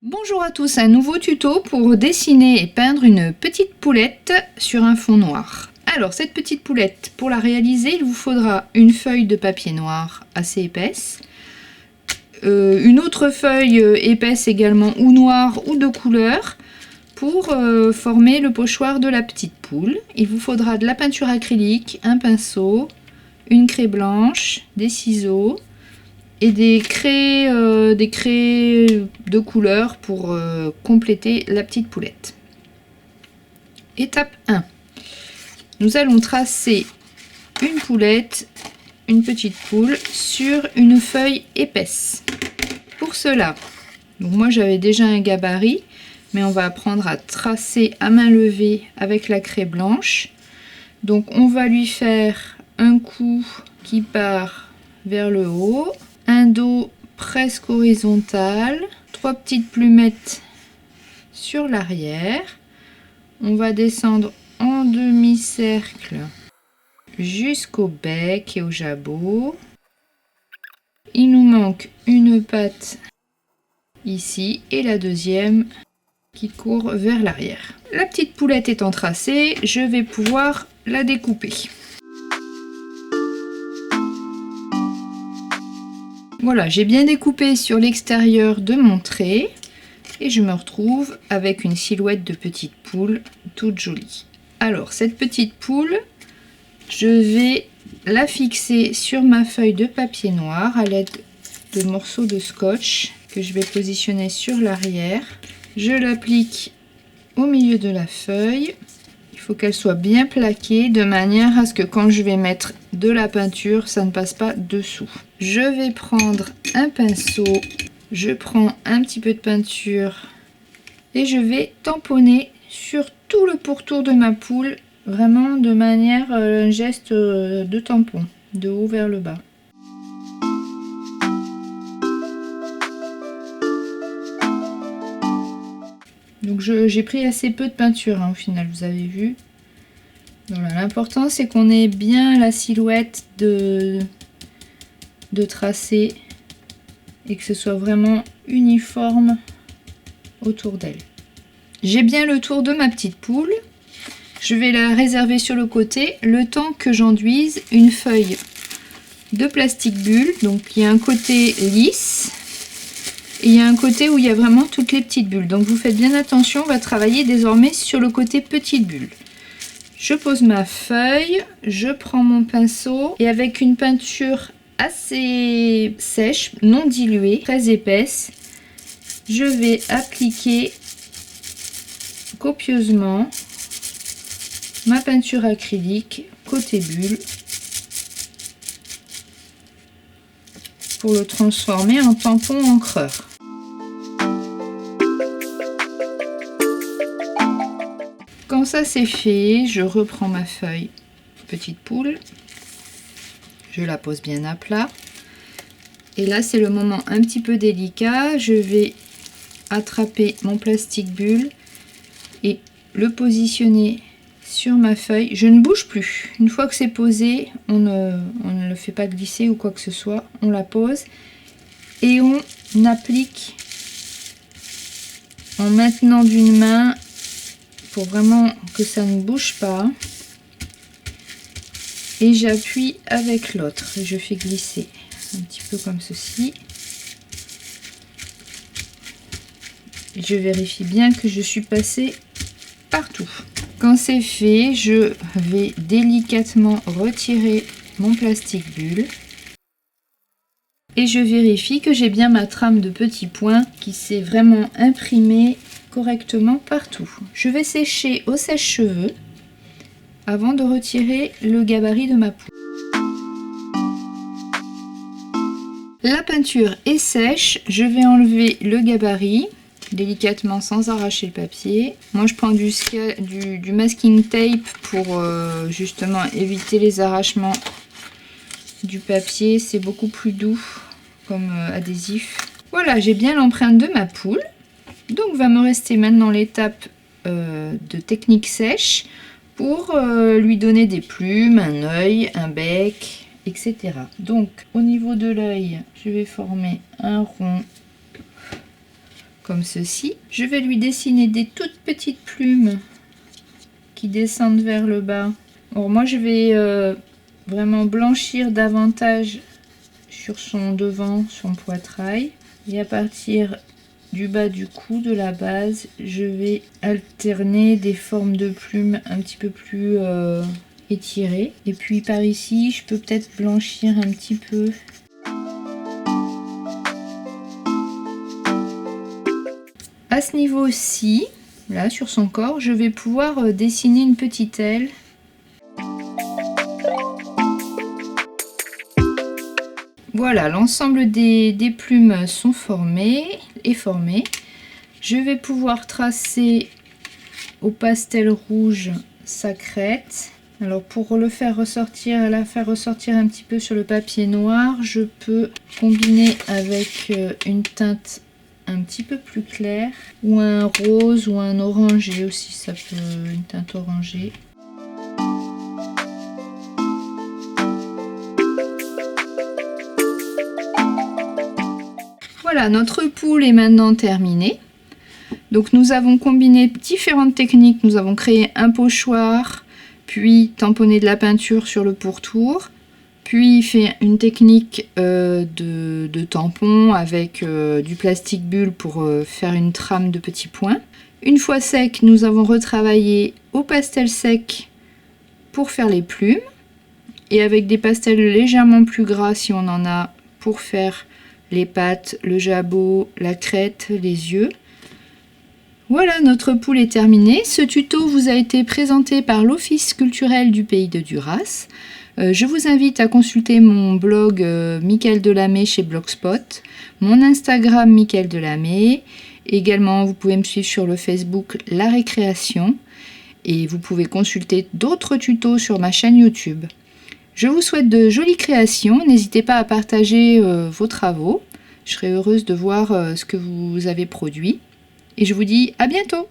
Bonjour à tous, un nouveau tuto pour dessiner et peindre une petite poulette sur un fond noir. Alors cette petite poulette, pour la réaliser, il vous faudra une feuille de papier noir assez épaisse, une autre feuille épaisse également ou noire ou de couleur pour former le pochoir de la petite poule. Il vous faudra de la peinture acrylique, un pinceau, une craie blanche, des ciseaux et des craies de couleur pour compléter la petite poulette. Étape 1. Nous allons tracer une poulette, une petite poule, sur une feuille épaisse. Pour cela, donc moi j'avais déjà un gabarit, mais on va apprendre à tracer à main levée avec la craie blanche. Donc on va lui faire un cou qui part vers le haut, un dos presque horizontal, 3 petites plumettes sur l'arrière. On va descendre en demi-cercle jusqu'au bec et au jabot. Il nous manque une patte ici et la deuxième qui court vers l'arrière. La petite poulette étant tracée, je vais pouvoir la découper. Voilà, j'ai bien découpé sur l'extérieur de mon trait et je me retrouve avec une silhouette de petite poule toute jolie. Alors, cette petite poule, je vais la fixer sur ma feuille de papier noir à l'aide de morceaux de scotch que je vais positionner sur l'arrière. Je l'applique au milieu de la feuille. Il faut qu'elle soit bien plaquée de manière à ce que quand je vais mettre de la peinture, ça ne passe pas dessous. Je vais prendre un pinceau, je prends un petit peu de peinture et je vais tamponner sur tout le pourtour de ma poule, vraiment de manière un geste de tampon, de haut vers le bas. Donc j'ai pris assez peu de peinture au final, vous avez vu. Voilà, l'important c'est qu'on ait bien la silhouette de tracé et que ce soit vraiment uniforme autour d'elle. J'ai bien le tour de ma petite poule. Je vais la réserver sur le côté le temps que j'enduise une feuille de plastique bulle. Donc il y a un côté lisse et il y a un côté où il y a vraiment toutes les petites bulles. Donc vous faites bien attention, on va travailler désormais sur le côté petite bulle. Je pose ma feuille, je prends mon pinceau et avec une peinture assez sèche, non diluée, très épaisse, je vais appliquer copieusement ma peinture acrylique côté bulle pour le transformer en tampon encreur. Quand ça c'est fait, je reprends ma feuille petite poule, je la pose bien à plat et là c'est le moment un petit peu délicat. Je vais attraper mon plastique bulle et le positionner sur ma feuille. Je ne bouge plus. Une fois que c'est posé, on ne le fait pas glisser ou quoi que ce soit. On la pose et on applique en maintenant d'une main pour vraiment que ça ne bouge pas. Et j'appuie avec l'autre. Je fais glisser un petit peu comme ceci. Je vérifie bien que je suis passée partout. Quand c'est fait, je vais délicatement retirer mon plastique bulle et je vérifie que j'ai bien ma trame de petits points qui s'est vraiment imprimée correctement partout. Je vais sécher au sèche-cheveux avant de retirer le gabarit de ma poule. La peinture est sèche, je vais enlever le gabarit délicatement sans arracher le papier. Moi je prends du masking tape pour justement éviter les arrachements du papier, c'est beaucoup plus doux comme adhésif. Voilà, j'ai bien l'empreinte de ma poule, donc va me rester maintenant l'étape de technique sèche pour lui donner des plumes, un œil, un bec, etc. Donc au niveau de l'œil, je vais former un rond comme ceci. Je vais lui dessiner des toutes petites plumes qui descendent vers le bas. Bon, moi je vais vraiment blanchir davantage sur son devant, son poitrail. Et à partir du bas du cou, de la base, je vais alterner des formes de plumes un petit peu plus étirées. Et puis par ici, je peux peut-être blanchir un petit peu. À ce niveau-ci, là sur son corps, je vais pouvoir dessiner une petite aile. Voilà, l'ensemble des plumes sont formées. Je vais pouvoir tracer au pastel rouge sa crête. Alors pour la faire ressortir un petit peu sur le papier noir, je peux combiner avec une teinte un petit peu plus claire, ou un rose ou un orangé aussi, ça peut, une teinte orangée. Voilà, notre poule est maintenant terminée. Donc nous avons combiné différentes techniques. Nous avons créé un pochoir, puis tamponné de la peinture sur le pourtour, puis fait une technique de tampon avec du plastique bulle pour faire une trame de petits points. Une fois sec, nous avons retravaillé au pastel sec pour faire les plumes, et avec des pastels légèrement plus gras si on en a, pour faire les pattes, le jabot, la crête, les yeux. Voilà, notre poule est terminée. Ce tuto vous a été présenté par l'Office culturel du pays de Duras. Je vous invite à consulter mon blog Mickaëlle Delamé chez Blogspot, mon Instagram Mickaëlle Delamé. Également, vous pouvez me suivre sur le Facebook La Récréation, et vous pouvez consulter d'autres tutos sur ma chaîne YouTube. Je vous souhaite de jolies créations. N'hésitez pas à partager vos travaux. Je serai heureuse de voir ce que vous avez produit. Et je vous dis à bientôt!